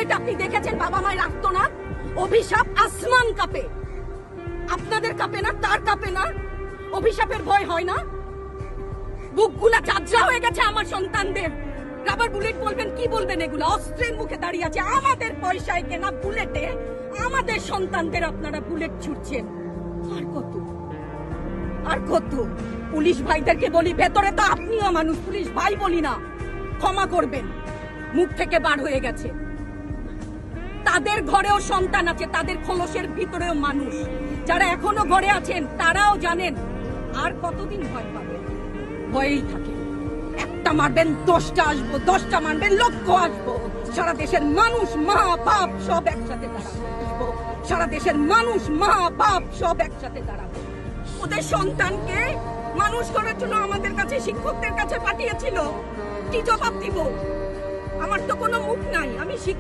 Bullet আপনি দেখেছেন বাবা মায়ের রাখতো না? অভিশাপ আসমান কাঁপে, আপনাদের কাঁপে না? তার কাঁপে না? অভিশাপের ভয় হয় না? বুকগুলা চাঁদরা হয়ে গেছে আমার সন্তানদের। রাবার বুলেট বলবেন, কি বলবেন? এগুলো অস্ত্রের মুখে দাঁড়িয়ে আছে, আমাদের পয়সায় কেনা বুলেটে আমাদের সন্তানদের আপনারা বুলেট ছুটছেন। আর কত আর কত? পুলিশ ভাইদেরকে বলি, ভেতরে তো আপনিও মানুষ, পুলিশ ভাই বলি না, ক্ষমা করবেন, মুখ থেকে বার হয়ে গেছে। তাদের ঘরেও সন্তান আছে, তাদের খোলসের ভিতরেও মানুষ। যারা এখনো ঘরে আছেন তারাও জানেন আর কতদিন ভয় পাবেন। ভয়েই থাকে, একটা মারবেন 10টা আসবো, 10টা মারবেন লক্ষ আসবো। সারা দেশের মানুষ, মা বাপ সব একসাথে দাঁড়াবো। সারা দেশের মানুষ, মা বাপ সব একসাথে দাঁড়াবো। ওদের সন্তানকে মানুষ করার জন্য আমাদের কাছে, শিক্ষকদের কাছে পাঠিয়েছিল। কি জবাব দিব? আমার তো কোনো মুখ নাই, আমি শিক্ষক।